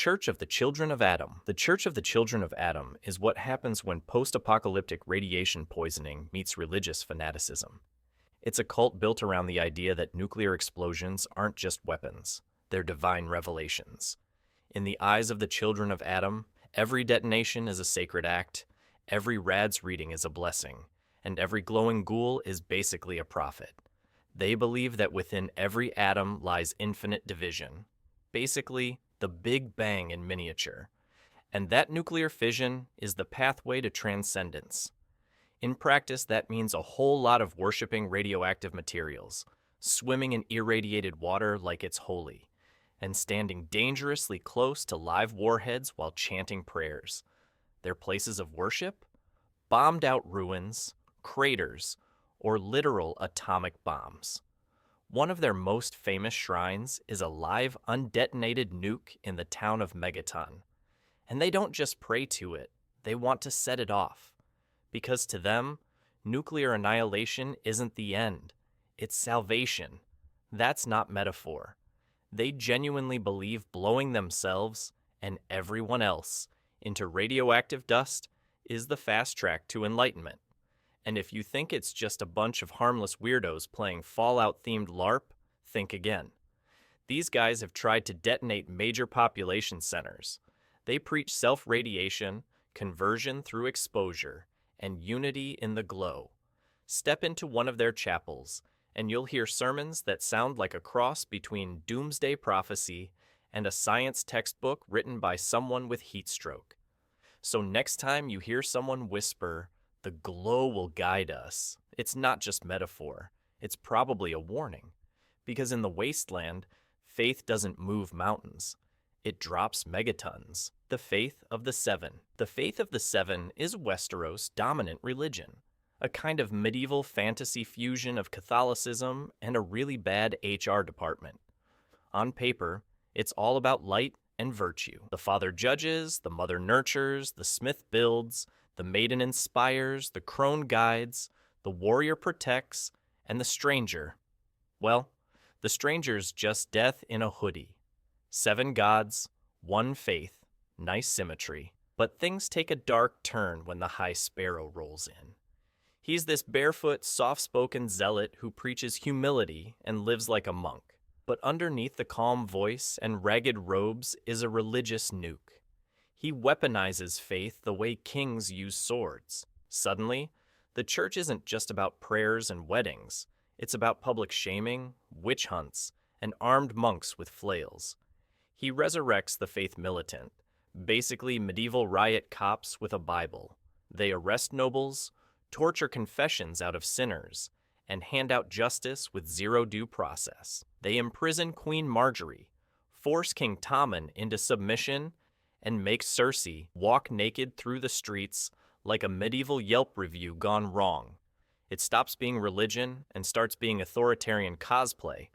Church of the Children of Adam. The Church of the Children of Adam is what happens when post-apocalyptic radiation poisoning meets religious fanaticism. It's a cult built around the idea that nuclear explosions aren't just weapons, they're divine revelations. In the eyes of the children of Adam, every detonation is a sacred act, every rad's reading is a blessing, and every glowing ghoul is basically a prophet. They believe that within every atom lies infinite division. Basically, the Big Bang in miniature. And that nuclear fission is the pathway to transcendence. In practice, that means a whole lot of worshiping radioactive materials, swimming in irradiated water like it's holy, and standing dangerously close to live warheads while chanting prayers. Their places of worship? Bombed out ruins, craters, or literal atomic bombs. One of their most famous shrines is a live, undetonated nuke in the town of Megaton. And they don't just pray to it, they want to set it off. Because to them, nuclear annihilation isn't the end, it's salvation. That's not metaphor. They genuinely believe blowing themselves, and everyone else, into radioactive dust is the fast track to enlightenment. And if you think it's just a bunch of harmless weirdos playing Fallout-themed LARP, think again. These guys have tried to detonate major population centers. They preach self-radiation, conversion through exposure, and unity in the glow. Step into one of their chapels, and you'll hear sermons that sound like a cross between doomsday prophecy and a science textbook written by someone with heat stroke. So next time you hear someone whisper, "The glow will guide us," it's not just metaphor, it's probably a warning. Because in the wasteland, faith doesn't move mountains, it drops megatons. The Faith of the Seven. The Faith of the Seven is Westeros' dominant religion, a kind of medieval fantasy fusion of Catholicism and a really bad HR department. On paper, it's all about light and virtue. The father judges, the mother nurtures, the smith builds, the maiden inspires, the crone guides, the warrior protects, and the stranger. Well, the stranger's just death in a hoodie. 7 gods, 1 faith, nice symmetry. But things take a dark turn when the High Sparrow rolls in. He's this barefoot, soft-spoken zealot who preaches humility and lives like a monk. But underneath the calm voice and ragged robes is a religious nuke. He weaponizes faith the way kings use swords. Suddenly, the church isn't just about prayers and weddings. It's about public shaming, witch hunts, and armed monks with flails. He resurrects the faith militant, basically medieval riot cops with a Bible. They arrest nobles, torture confessions out of sinners, and hand out justice with zero due process. They imprison Queen Marjorie, force King Tommen into submission, and make Cersei walk naked through the streets like a medieval Yelp review gone wrong. It stops being religion and starts being authoritarian cosplay.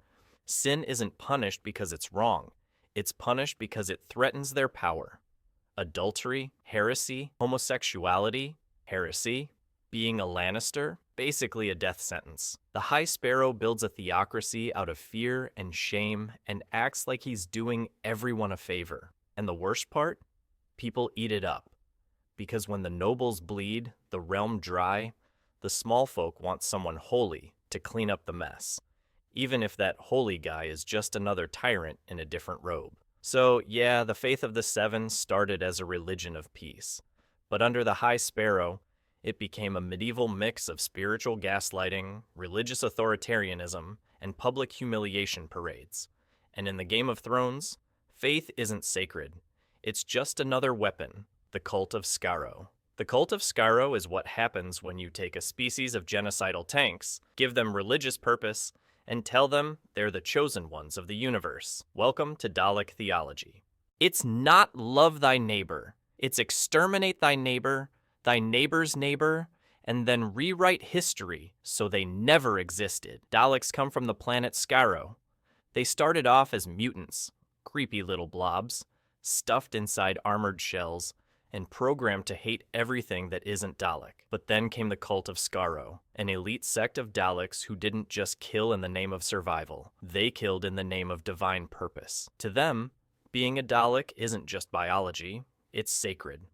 Sin isn't punished because it's wrong. It's punished because it threatens their power. Adultery, heresy, homosexuality, heresy, being a Lannister, basically a death sentence. The High Sparrow builds a theocracy out of fear and shame and acts like he's doing everyone a favor. And the worst part? People eat it up. Because when the nobles bleed, the realm dry, the small folk want someone holy to clean up the mess, even if that holy guy is just another tyrant in a different robe. So yeah, the Faith of the Seven started as a religion of peace. But under the High Sparrow, it became a medieval mix of spiritual gaslighting, religious authoritarianism, and public humiliation parades. And in the Game of Thrones, faith isn't sacred. It's just another weapon, the Cult of Skaro. The Cult of Skaro is what happens when you take a species of genocidal tanks, give them religious purpose, and tell them they're the chosen ones of the universe. Welcome to Dalek theology. It's not love thy neighbor. It's exterminate thy neighbor's neighbor, and then rewrite history so they never existed. Daleks come from the planet Skaro. They started off as mutants, creepy little blobs, stuffed inside armored shells, and programmed to hate everything that isn't Dalek. But then came the Cult of Skaro, an elite sect of Daleks who didn't just kill in the name of survival. They killed in the name of divine purpose. To them, Being a Dalek isn't just biology, it's sacred.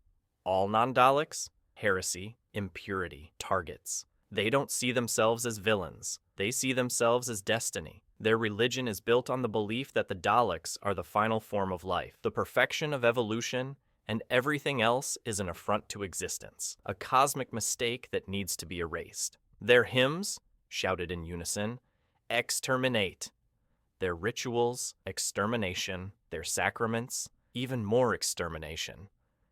All non-Daleks, heresy, impurity, targets. They don't see themselves as villains. They see themselves as destiny. Their religion is built on the belief that the Daleks are the final form of life, the perfection of evolution, and everything else is an affront to existence, a cosmic mistake that needs to be erased. Their hymns, shouted in unison, exterminate. Their rituals, extermination. Their sacraments, even more extermination.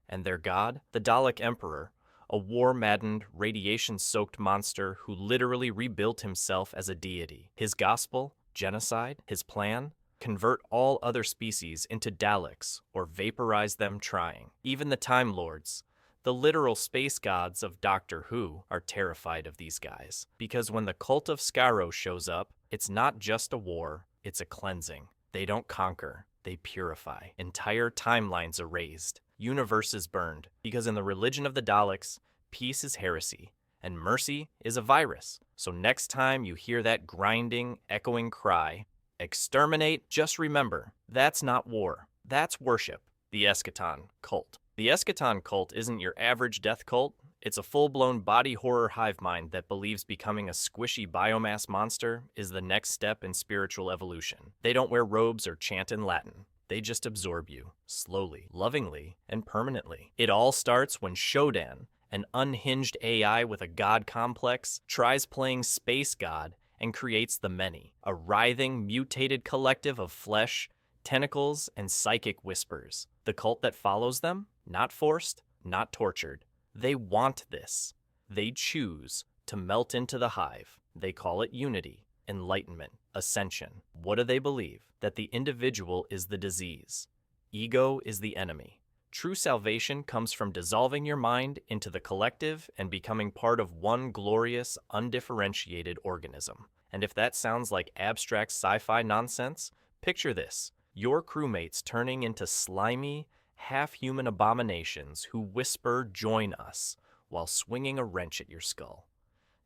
And their god, the Dalek Emperor, a war-maddened, radiation-soaked monster who literally rebuilt himself as a deity. His gospel, genocide. His plan, convert all other species into Daleks or vaporize them trying. Even the Time Lords, the literal space gods of Doctor Who, are terrified of these guys. Because when the Cult of Skaro shows up, it's not just a war, it's a cleansing. They don't conquer, they purify. Entire timelines erased. Universes burned. Because in the religion of the Daleks, peace is heresy, and mercy is a virus. So next time you hear that grinding, echoing cry, exterminate, just remember, that's not war. That's worship. The Eschaton Cult. The Eschaton Cult isn't your average death cult. It's a full-blown body horror hive mind that believes becoming a squishy biomass monster is the next step in spiritual evolution. They don't wear robes or chant in Latin. They just absorb you, slowly, lovingly, and permanently. It all starts when Shodan, an unhinged AI with a god complex, tries playing space god and creates the Many, a writhing, mutated collective of flesh, tentacles, and psychic whispers. The cult that follows them? Not forced, not tortured. They want this. They choose to melt into the hive. They call it unity, enlightenment, ascension. What do they believe? That the individual is the disease. Ego is the enemy. True salvation comes from dissolving your mind into the collective and becoming part of one glorious, undifferentiated organism. And if that sounds like abstract sci-fi nonsense, picture this. Your crewmates turning into slimy, half-human abominations who whisper, "Join us," while swinging a wrench at your skull.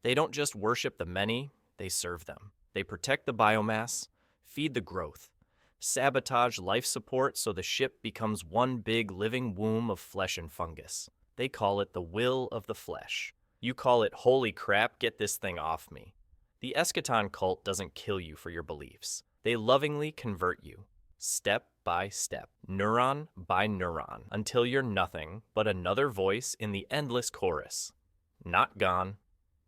They don't just worship the many, they serve them. They protect the biomass, feed the growth, sabotage life support so the ship becomes one big living womb of flesh and fungus. They call it the will of the flesh. You call it, holy crap, get this thing off me. The Eschaton Cult doesn't kill you for your beliefs. They lovingly convert you, step by step, neuron by neuron, until you're nothing but another voice in the endless chorus. Not gone,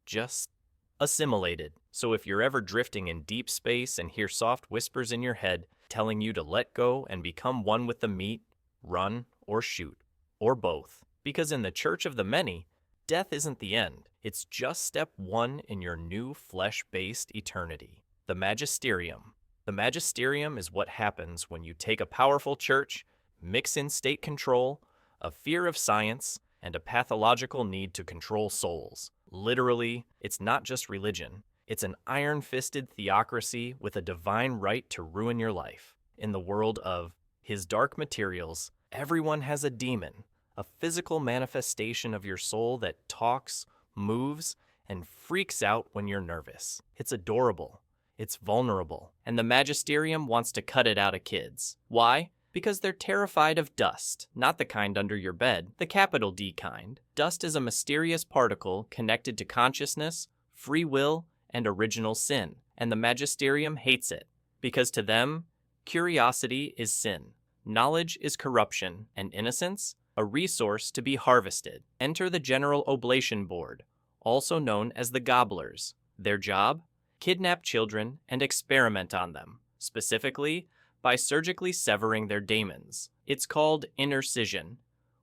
just assimilated. So if you're ever drifting in deep space and hear soft whispers in your head telling you to let go and become one with the meat, run or shoot, or both. Because in the Church of the Many, death isn't the end. It's just step one in your new flesh-based eternity. The Magisterium. The Magisterium is what happens when you take a powerful church, mix in state control, a fear of science, and a pathological need to control souls. Literally, it's not just religion. It's an iron-fisted theocracy with a divine right to ruin your life. In the world of his dark materials, everyone has a demon, a physical manifestation of your soul that talks, moves, and freaks out when you're nervous. It's adorable. It's vulnerable. And the Magisterium wants to cut it out of kids. Why? Because they're terrified of dust, not the kind under your bed, the capital D kind. Dust is a mysterious particle connected to consciousness, free will, and original sin, and the Magisterium hates it, because to them, curiosity is sin, knowledge is corruption, and innocence, a resource to be harvested. Enter the General Oblation Board, also known as the Gobblers. Their job? Kidnap children and experiment on them, specifically by surgically severing their daemons. It's called intercision,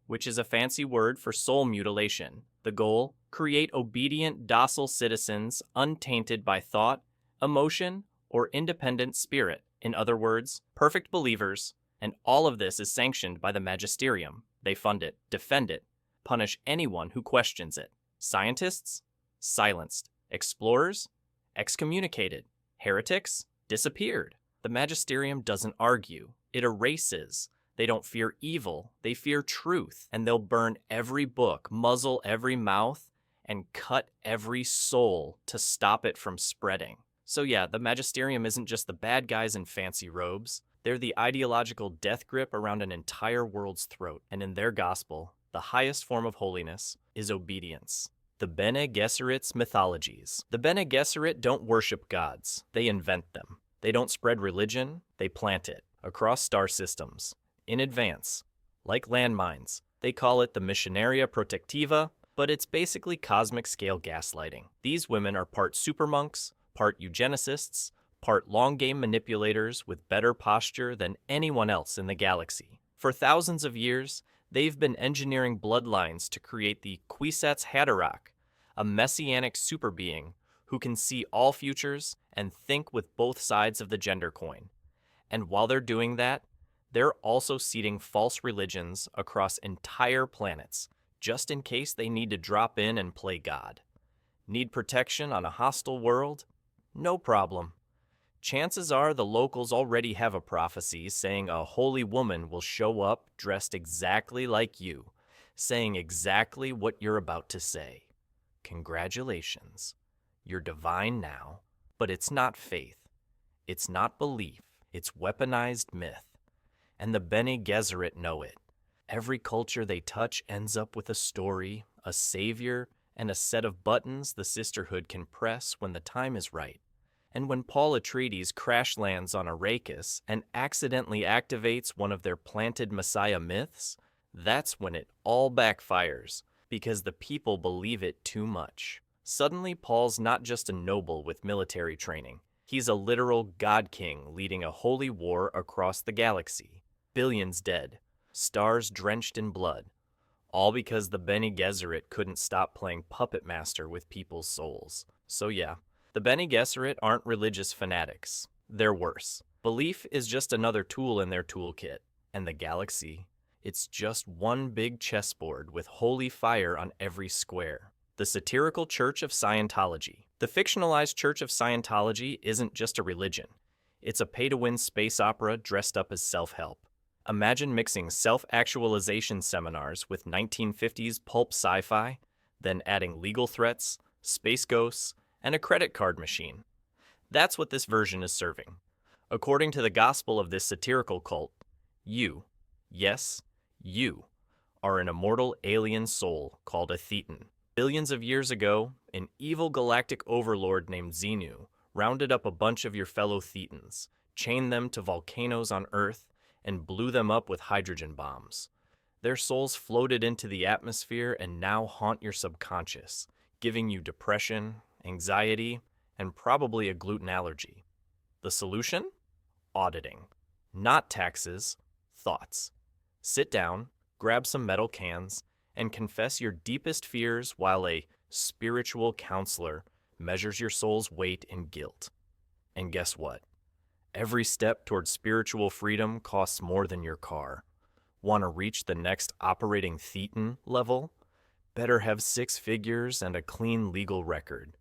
which is a fancy word for soul mutilation. The goal? Create obedient, docile citizens untainted by thought, emotion, or independent spirit. In other words, perfect believers, and all of this is sanctioned by the Magisterium. They fund it, defend it, punish anyone who questions it. Scientists? Silenced. Explorers? Excommunicated. Heretics? Disappeared. The Magisterium doesn't argue. It erases. They don't fear evil, they fear truth, and they'll burn every book, muzzle every mouth, and cut every soul to stop it from spreading. So yeah, the Magisterium isn't just the bad guys in fancy robes. They're the ideological death grip around an entire world's throat, and in their gospel, the highest form of holiness is obedience. The Bene Gesserit's Mythologies. The Bene Gesserit don't worship gods, they invent them. They don't spread religion, they plant it, across star systems, in advance. Like landmines, they call it the Missionaria Protectiva, but it's basically cosmic scale gaslighting. These women are part super monks, part eugenicists, part long game manipulators with better posture than anyone else in the galaxy. For thousands of years, they've been engineering bloodlines to create the Kwisatz Haderach, a messianic super being who can see all futures and think with both sides of the gender coin. And while they're doing that, they're also seeding false religions across entire planets, just in case they need to drop in and play God. Need protection on a hostile world? No problem. Chances are the locals already have a prophecy saying a holy woman will show up dressed exactly like you, saying exactly what you're about to say. Congratulations. You're divine now, but it's not faith. It's not belief. It's weaponized myth. And the Bene Gesserit know it. Every culture they touch ends up with a story, a savior, and a set of buttons the sisterhood can press when the time is right. And when Paul Atreides crash lands on Arrakis and accidentally activates one of their planted Messiah myths, that's when it all backfires, because the people believe it too much. Suddenly, Paul's not just a noble with military training. He's a literal god king leading a holy war across the galaxy. Billions dead, stars drenched in blood, all because the Bene Gesserit couldn't stop playing puppet master with people's souls. So yeah, the Bene Gesserit aren't religious fanatics. They're worse. Belief is just another tool in their toolkit, and the galaxy, it's just one big chessboard with holy fire on every square. The satirical Church of Scientology. The fictionalized Church of Scientology isn't just a religion. It's a pay-to-win space opera dressed up as self-help. Imagine mixing self-actualization seminars with 1950s pulp sci-fi, then adding legal threats, space ghosts, and a credit card machine. That's what this version is serving. According to the gospel of this satirical cult, you, yes, you, are an immortal alien soul called a Thetan. Billions of years ago, an evil galactic overlord named Xenu rounded up a bunch of your fellow Thetans, chained them to volcanoes on Earth, and blew them up with hydrogen bombs. Their souls floated into the atmosphere and now haunt your subconscious, giving you depression, anxiety, and probably a gluten allergy. The solution? Auditing. Not taxes, thoughts. Sit down, grab some metal cans, and confess your deepest fears while a spiritual counselor measures your soul's weight in guilt. And guess what? Every step towards spiritual freedom costs more than your car. Want to reach the next operating Thetan level? Better have 6 figures and a clean legal record.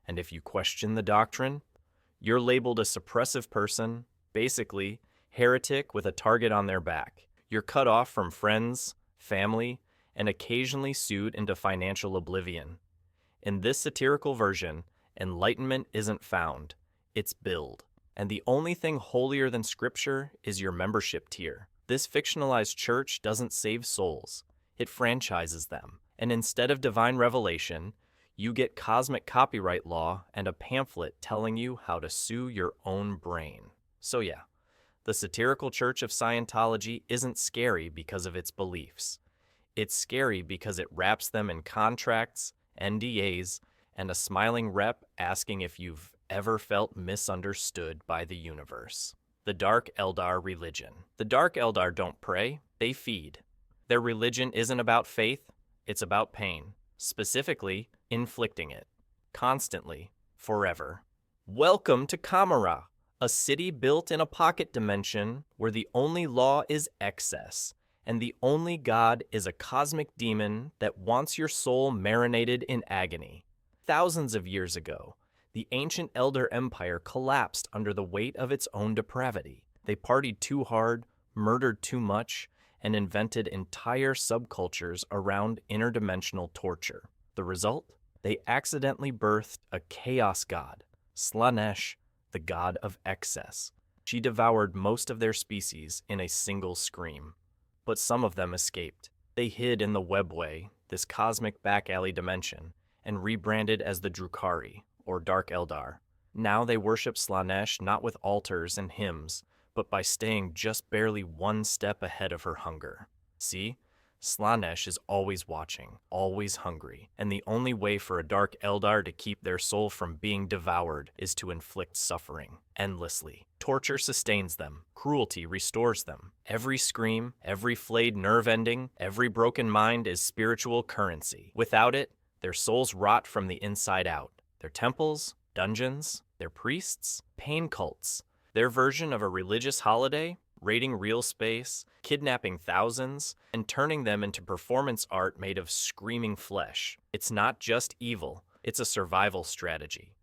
And if you question the doctrine, you're labeled a suppressive person, basically heretic with a target on their back. You're cut off from friends, family, and occasionally sued into financial oblivion. In this satirical version, enlightenment isn't found, it's billed. And the only thing holier than Scripture is your membership tier. This fictionalized church doesn't save souls, it franchises them. And instead of divine revelation, you get cosmic copyright law and a pamphlet telling you how to sue your own brain. So yeah, the satirical Church of Scientology isn't scary because of its beliefs. It's scary because it wraps them in contracts, NDAs, and a smiling rep asking if you've ever felt misunderstood by the universe. The Dark Eldar religion. The Dark Eldar don't pray, they feed. Their religion isn't about faith, it's about pain. Specifically, inflicting it. Constantly. Forever. Welcome to Kamara, a city built in a pocket dimension where the only law is excess, and the only god is a cosmic demon that wants your soul marinated in agony. Thousands of years ago, the ancient Elder Empire collapsed under the weight of its own depravity. They partied too hard, murdered too much, and invented entire subcultures around interdimensional torture. The result? They accidentally birthed a chaos god, Slanesh, the god of excess. She devoured most of their species in a single scream. But some of them escaped. They hid in the webway, this cosmic back-alley dimension, and rebranded as the Drukhari, or Dark Eldar. Now they worship Slaanesh not with altars and hymns, but by staying just barely one step ahead of her hunger. See? Slaanesh is always watching, always hungry, and the only way for a Dark Eldar to keep their soul from being devoured is to inflict suffering, endlessly. Torture sustains them, cruelty restores them. Every scream, every flayed nerve ending, every broken mind is spiritual currency. Without it, their souls rot from the inside out. Their temples, dungeons, their priests, pain cults. Their version of a religious holiday, raiding real space, kidnapping thousands, and turning them into performance art made of screaming flesh. It's not just evil, it's a survival strategy.